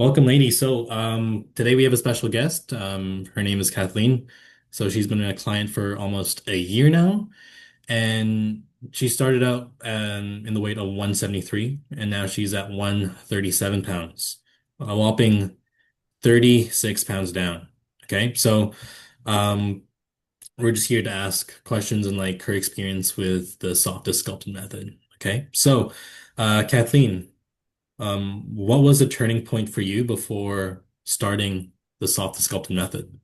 Welcome, lady. Today we have a special guest. Her name is Kathleen. So she's been a client for almost a year now, and she started out in the weight of 173, and now she's at 137 pounds, a whopping 36 pounds down. Okay, um, we're just here to ask questions and like her experience with the softest sculpted method. Okay, Kathleen. What was the turning point for you before starting the soft sculpting method?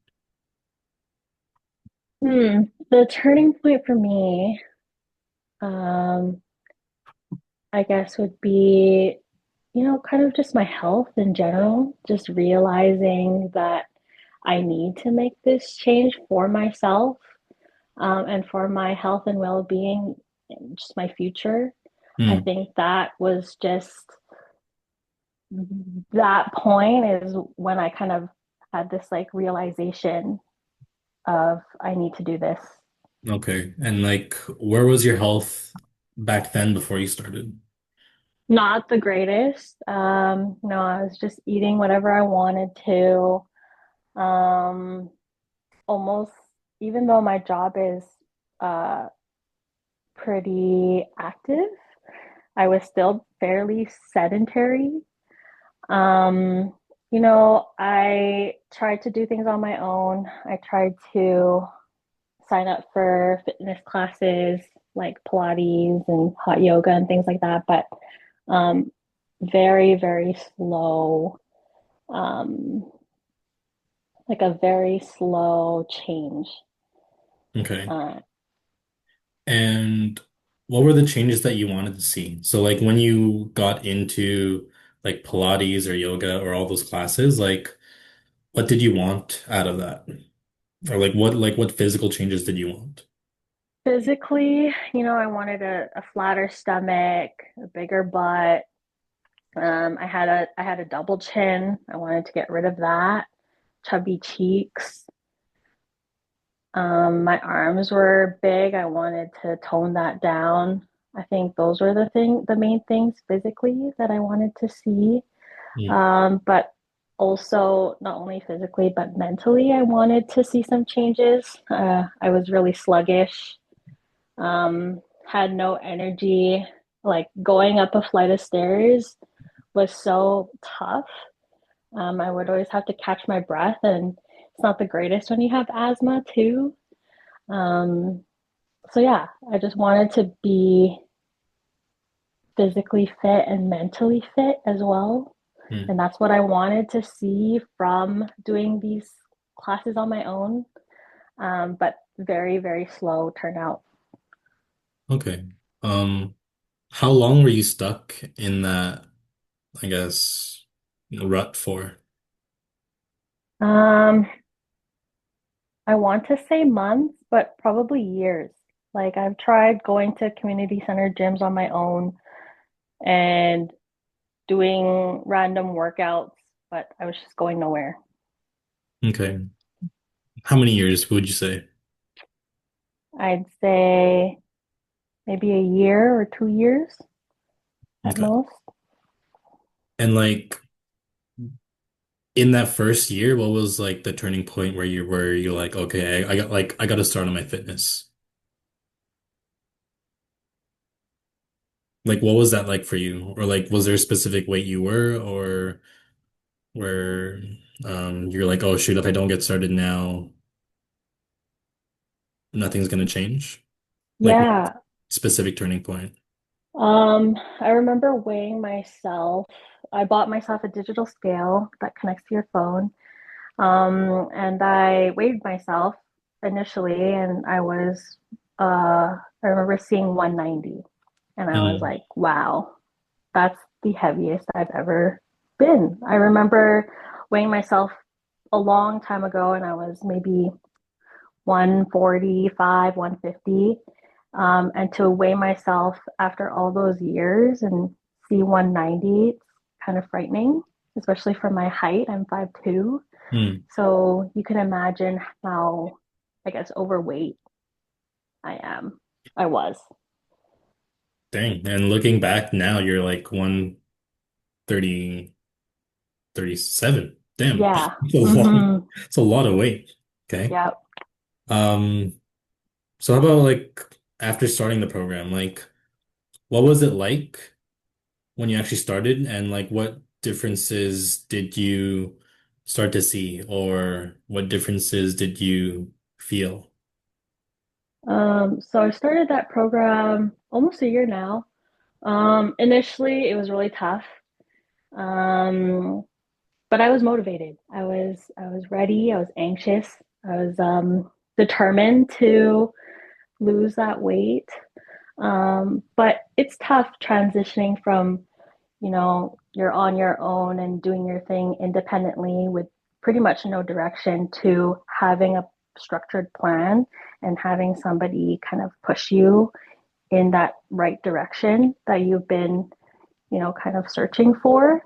The turning point for me, um, I guess would be, kind of just my health in general, just realizing that I need to make this change for myself, and for my health and well-being, and just my future. I Hmm. think that was just that point is when I kind of had this like realization of I need to do this. Okay. And like, where was your health back then before you started? Not the greatest. No, I was just eating whatever I wanted to. Um, Almost, even though my job is uh pretty active, I was still fairly sedentary. Um, I tried to do things on my own. I tried to sign up for fitness classes like Pilates and hot yoga and things like that, but um, very, very slow, um, like a very slow change. Okay. Uh, And what were the changes that you wanted to see? So like when you got into like Pilates or yoga or all those classes, like what did you want out of that? Or like what physical changes did you want? Physically, I wanted a flatter stomach, a bigger butt. I had a double chin. I wanted to get rid of that. Chubby cheeks. My arms were big. I wanted to tone that down. I think those were the main things physically that I wanted to see. Hmm. But also not only physically but mentally, I wanted to see some changes. I was really sluggish, had no energy. Like going up a flight of stairs was so tough. I would always have to catch my breath, and it's not the greatest when you have asthma too. Um, so yeah, I just wanted to be physically fit and mentally fit as well. Hmm. And that's what I wanted to see from doing these classes on my own. But very, very slow turnout. Okay. Um, how long were you stuck in that, I guess, rut for? Um, I want to say months, but probably years. Like I've tried going to community center gyms on my own and doing random workouts, but I was just going nowhere. Okay. How many years would you say? I'd say maybe a year or 2 years at Okay. most. And like in that first year, what was like the turning point where you're like, okay, I got to start on my fitness. Like what was that like for you? Or like was there a specific weight you were or where you're like, oh shoot, if I don't get started now, nothing's gonna change? Like what Yeah. specific turning point? I remember weighing myself. I bought myself a digital scale that connects to your phone. And I weighed myself initially, and I remember seeing 190, and I was Mm, like, wow, that's the heaviest I've ever been. I remember weighing myself a long time ago, and I was maybe 145, 150. And to weigh myself after all those years and see 190, it's kind of frightening, especially for my height. I'm 5'2". mm. So you can imagine how, I guess, overweight I am. I was. Dang. And looking back now, you're like 137. 37. Damn. Yeah. It's a lot. Mm-hmm. It's a lot of weight. Okay. Yep. Um, so how about like after starting the program, like what was it like when you actually started and like what differences did you start to see or what differences did you feel? So I started that program almost a year now. Initially it was really tough. Um, but I was motivated. I was ready. I was anxious. I was determined to lose that weight. But it's tough transitioning from, you're on your own and doing your thing independently with pretty much no direction to having a structured plan and having somebody kind of push you in that right direction that you've been, kind of searching for.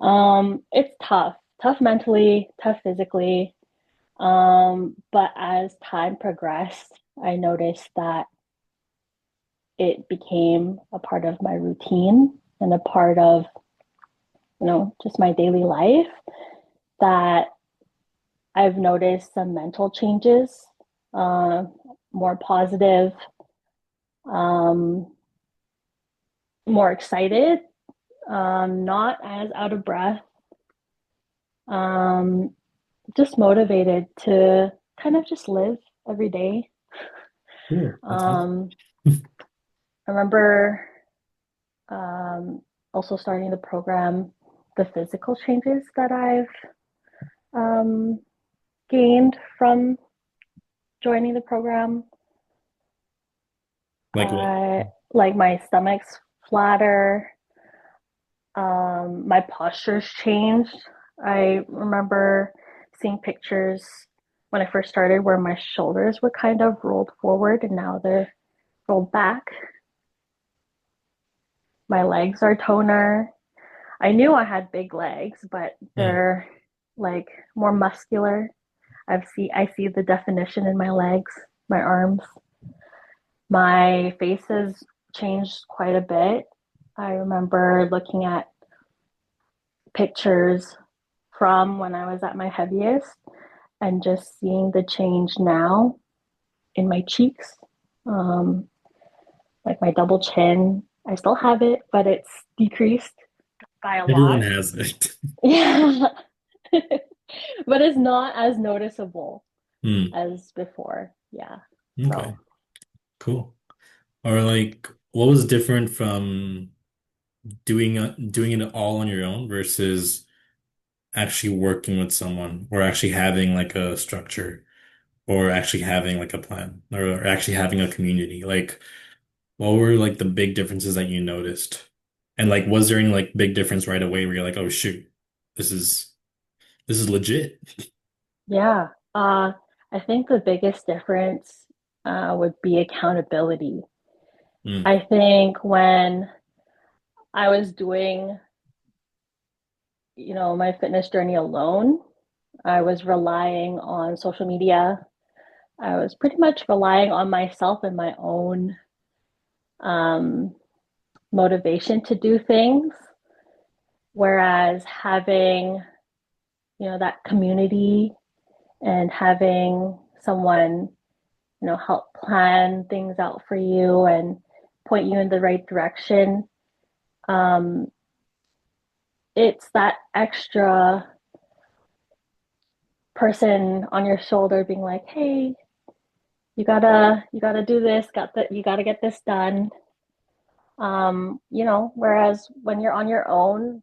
It's tough mentally, tough physically. But as time progressed, I noticed that it became a part of my routine and a part of, just my daily life that I've noticed some mental changes, uh, more positive, um, more excited, not as out of breath, um, just motivated to kind of just live every day. Cool. That's awesome. Um, I remember um, also starting the program, the physical changes that I've um, gained from joining the program. Like what? Like my stomach's flatter, my posture's changed. I remember seeing pictures when I first started where my shoulders were kind of rolled forward and now they're rolled back. My legs are toner. I knew I had big legs, but Mm. they're like more muscular. I see the definition in my legs, my arms. My face has changed quite a bit. I remember looking at pictures from when I was at my heaviest and just seeing the change now in my cheeks, um, like my double chin. I still have it, but it's decreased by a Everyone lot. has it. Yeah. But it's not as noticeable Hmm. as before. Yeah. So, Okay. Cool. Or like what was different from doing it all on your own versus actually working with someone or actually having like a structure or actually having like a plan or actually having a community? Like what were like the big differences that you noticed? And like was there any like big difference right away where you're like, oh shoot, this is this is legit? yeah. I think the biggest difference would be accountability. Mm. I think when I was doing, my fitness journey alone, I was relying on social media. I was pretty much relying on myself and my own um, motivation to do things. Whereas having, that community and having someone, help plan things out for you and point you in the right direction, um, it's that extra person on your shoulder being like, hey, you gotta do this, you gotta get this done. Whereas when you're on your own,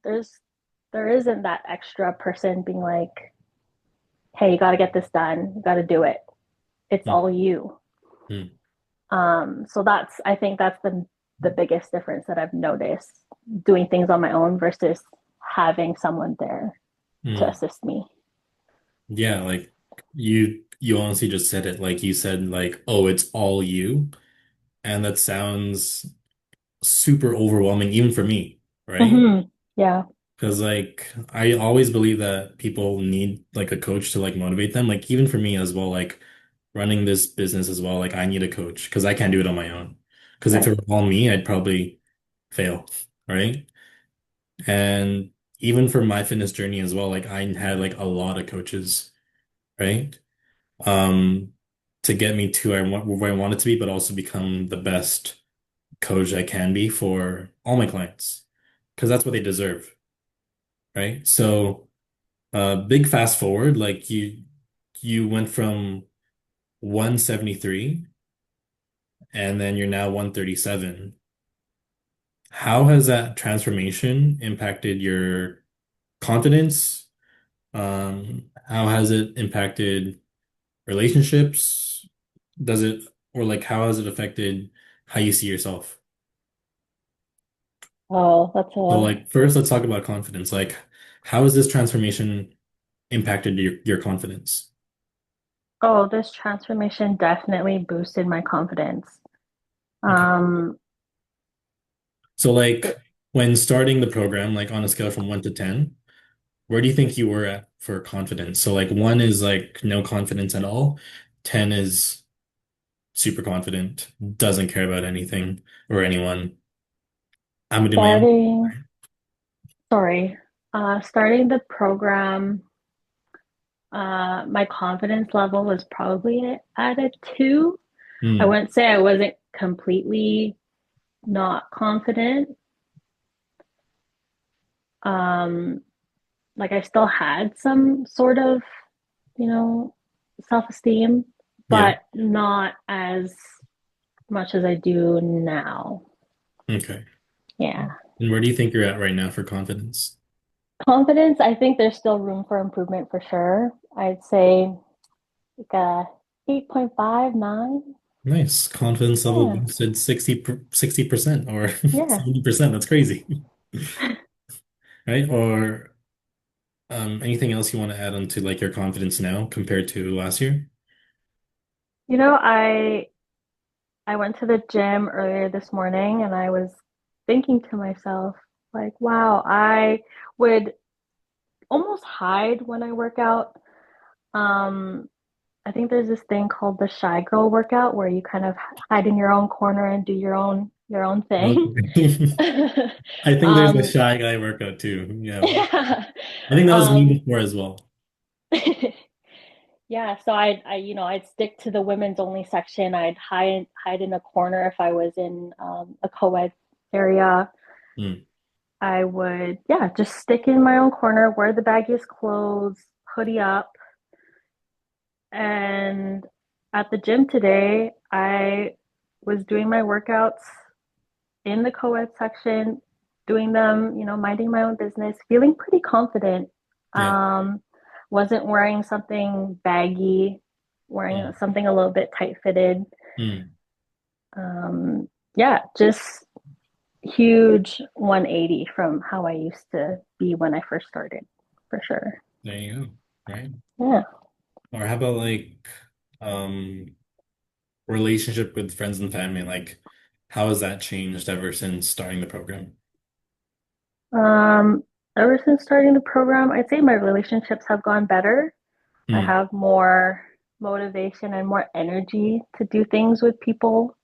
there isn't that extra person being like, hey, you gotta get this done, you gotta do it. It's Mm. all you. Mm. So I think that's the biggest difference that I've noticed doing things on my own versus having someone there to Mm. assist me. Yeah, like you honestly just said it. Like you said like, oh, it's all you. And that sounds super overwhelming even for me, right? Mm-hmm. Yeah. Because like I always believe that people need like a coach to like motivate them. Like even for me as well, like running this business as well, like I need a coach because I can't do it on my own. Because if it Right. were all me, I'd probably fail, right? And even for my fitness journey as well, like I had like a lot of coaches, right? Um, to get me to where I wanted to be, but also become the best coach I can be for all my clients, because that's what they deserve, right? So, big fast forward, like you went from 173 and then you're now 137. How has that transformation impacted your confidence? How has it impacted relationships? Does it, or like, how has it affected how you see yourself? Oh, that's So, a like, first, let's talk about confidence. Like, how has this transformation impacted your confidence? oh, this transformation definitely boosted my confidence. Okay. Um, So, it, like, when starting the program, like on a scale from 1 to 10, where do you think you were at for confidence? So, like, one is like no confidence at all, 10 is super confident, doesn't care about anything or anyone. I'm gonna do my own. starting, sorry, starting the program, my confidence level was probably at a two. I Hmm. wouldn't say I wasn't completely not confident. Um, like I still had some sort of, you know, self-esteem, Yeah. but not as much as I do now. Okay. Yeah. And where do you think you're at right now for confidence? Confidence, I think there's still room for improvement for sure. I'd say like a 8.5, 9. Nice. Confidence level Yeah. boosted 60% or Yeah. 70%. That's crazy. Right? Or anything else you want to add on to like your confidence now compared to last year? You know, I went to the gym earlier this morning and I was thinking to myself, like, wow, I would almost hide when I work out. Um, I think there's this thing called the shy girl workout where you kind of hide in your own corner and do your own thing. Okay. I think there's a Um, shy guy workout too. Yeah. yeah. I think that was me Um, before as well. yeah, so I'd stick to the women's only section. I'd hide in a corner if I was in a co-ed area. Hmm. I would, yeah, just stick in my own corner, wear the baggiest clothes, hoodie up. And at the gym today, I was doing my workouts in the co-ed section, doing them, minding my own business, feeling pretty confident. Yeah. Um, wasn't wearing something baggy, wearing Hmm. something a little bit tight fitted. Hmm. Um, yeah, just huge 180 from how I used to be when I first started, for sure. There you go. Right. Yeah. Or how about like um relationship with friends and family? Like how has that changed ever since starting the program? Um, ever since starting the program, I'd say my relationships have gone better. I Hmm. have more motivation and more energy to do things with people.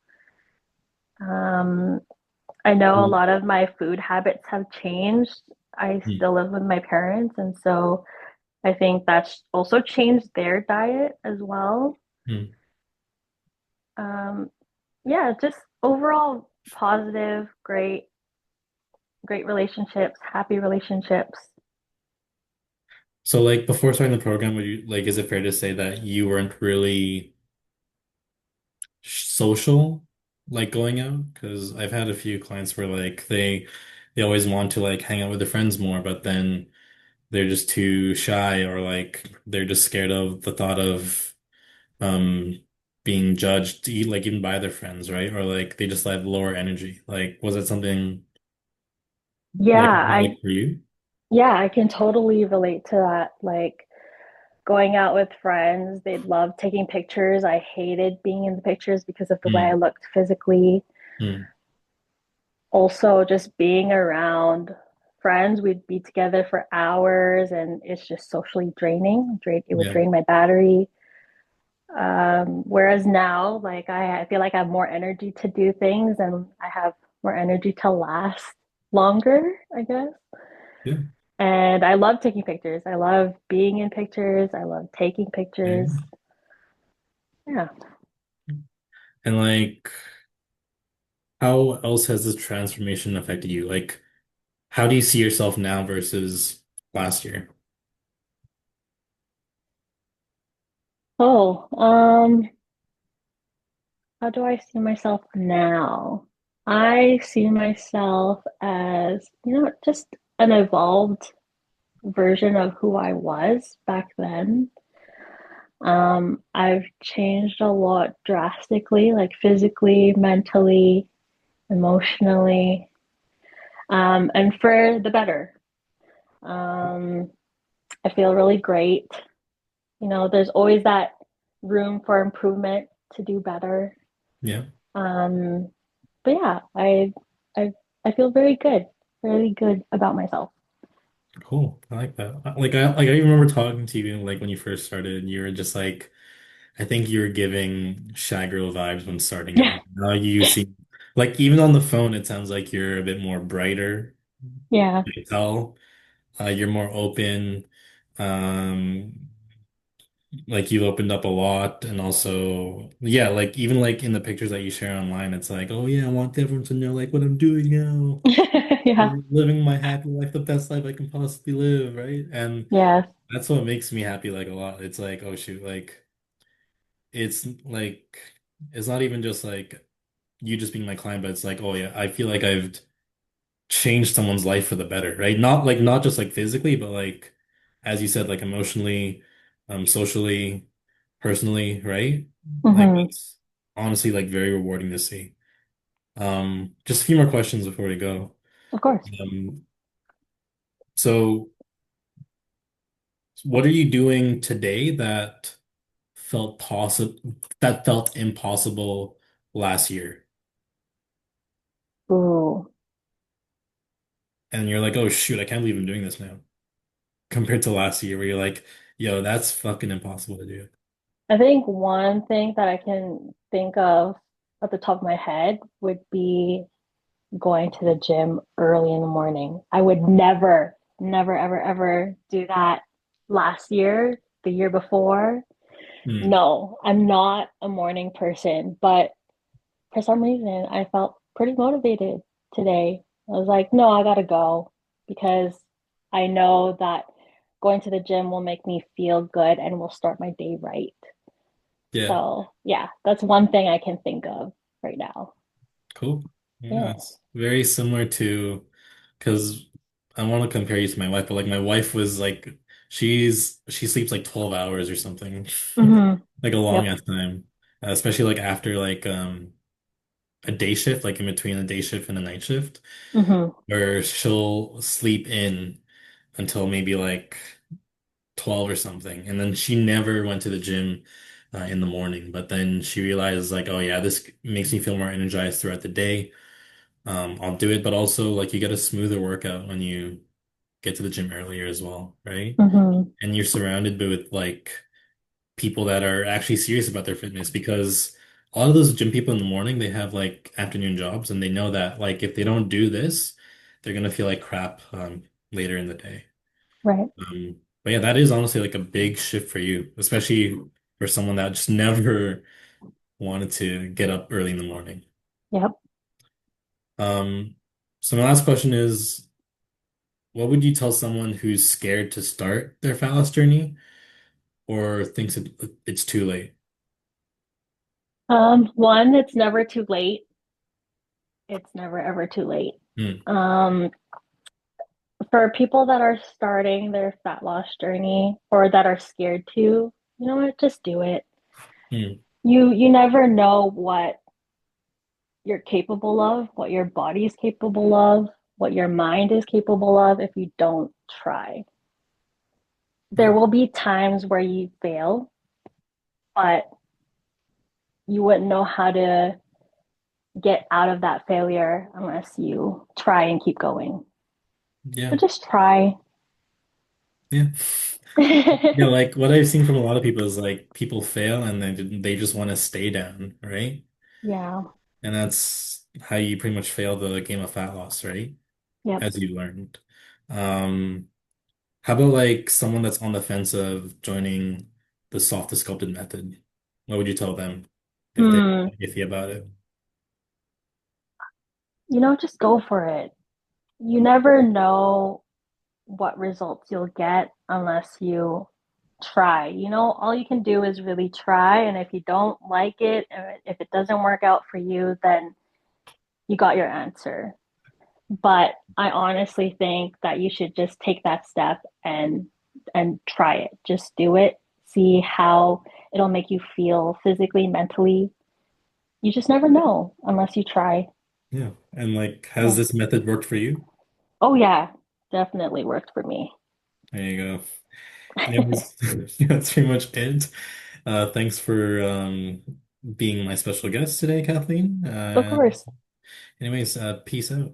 Um, I know a lot of my food habits have changed. I Hmm. still live with my parents, and so I think that's also changed their diet as well. Hmm. Um, yeah, just overall positive, great relationships, happy relationships. So like before starting the program, would you like is it fair to say that you weren't really social like going out? Because I've had a few clients where like they always want to like hang out with their friends more, but then they're just too shy or like they're just scared of the thought of um being judged like even by their friends, right? Or like they just have lower energy. Like was it something Yeah, like for you? I can totally relate to that. Like going out with friends, they'd love taking pictures. I hated being in the pictures because of the way I Mm, looked physically. mm, Also, just being around friends, we'd be together for hours and it's just socially draining. It would yeah, drain my battery. Whereas now, like I feel like I have more energy to do things and I have more energy to last longer, I guess. yeah. And I love taking pictures. I love being in pictures. I love taking pictures. Okay. Yeah. And like, how else has this transformation affected you? Like, how do you see yourself now versus last year? Oh, how do I see myself now? I see myself as, just an evolved version of who I was back then. I've changed a lot drastically, like physically, mentally, emotionally, and for the better. Um, I feel really great. There's always that room for improvement to do better. Yeah, Um, but yeah, I I feel very good, really good about myself. cool. I like that. I remember talking to you like when you first started, and you were just like, I think you were giving Shy Girl vibes when starting Yeah, out. Now you seem like even on the phone, it sounds like you're a bit more brighter. yeah. I can tell. You're more open. Um, like you've opened up a lot, and also, yeah, like even like in the pictures that you share online, it's like, oh yeah, I want everyone to know like what I'm doing now. Yeah, Living my happy life, the best life I can possibly live, right? And yes. that's what makes me happy like a lot. It's like, oh shoot, like it's like it's not even just like you just being my client, but it's like, oh yeah, I feel like I've changed someone's life for the better, right? Not just like physically, but like as you said, like emotionally, socially, personally, right? Like Hmm. it's honestly like very rewarding to see. Just a few more questions before we go. Of course. Um, so what are you doing today that felt impossible last year? Ooh. And you're like, oh shoot, I can't believe I'm doing this now. Compared to last year where you're like, yo, that's fucking impossible to do. I think one thing that I can think of at the top of my head would be going to the gym early in the morning. I would never, never, ever, ever do that last year, the year before. Hmm. No, I'm not a morning person, but for some reason, I felt pretty motivated today. I was like, no, I gotta go because I know that going to the gym will make me feel good and will start my day right. Yeah, So, yeah, that's one thing I can think of right now. cool. Yeah, Yeah. it's very similar to because I want to compare you to my wife, but like my wife was like she sleeps like 12 hours or something. Hmm. Like a long Yep. ass time. Especially like after like a day shift, like in between a day shift and a night shift, Hmm. where she'll sleep in until maybe like 12 or something. And then she never went to the gym in the morning. But then she realized like, oh yeah, this makes me feel more energized throughout the day. I'll do it. But also like you get a smoother workout when you get to the gym earlier as well, right? Hmm. And you're surrounded with like people that are actually serious about their fitness because a lot of those gym people in the morning, they have like afternoon jobs and they know that like if they don't do this, they're gonna feel like crap later in the day. Right. But yeah, that is honestly like a big shift for you, especially for someone that just never wanted to get up early in the morning. Yep. Um, so my last question is, what would you tell someone who's scared to start their fat loss journey or thinks it's too late? One, it's never too late. It's never ever too late. Hmm, Um, for people that are starting their fat loss journey or that are scared to, you know what, just do it. hmm, You never know what you're capable of, what your body is capable of, what your mind is capable of if you don't try. There yeah, will be times where you fail, but you wouldn't know how to get out of that failure unless you try and keep going. So yeah, just try. yeah. Yeah, like what I've seen from a lot of people is like people fail and then they just want to stay down, right? Yeah. And that's how you pretty much fail the game of fat loss, right? Yep. As you learned. Um, How about like someone that's on the fence of joining the soft sculpted method? What would you tell them if they're Hmm, iffy about it? just go for it. You never know what results you'll get unless you try. All you can do is really try. And if you don't like it, or if it doesn't work out for you, then you got your answer. But I honestly think that you should just take that step and try it. Just do it. See how it'll make you feel physically, mentally. You just never know unless you try. Yeah. And like, has Yeah. this method worked for you? Oh yeah, definitely worked for me. There you go. Anyways, yeah, that's pretty much it. Thanks for being my special guest today, Kathleen. Of course. Anyways, peace out.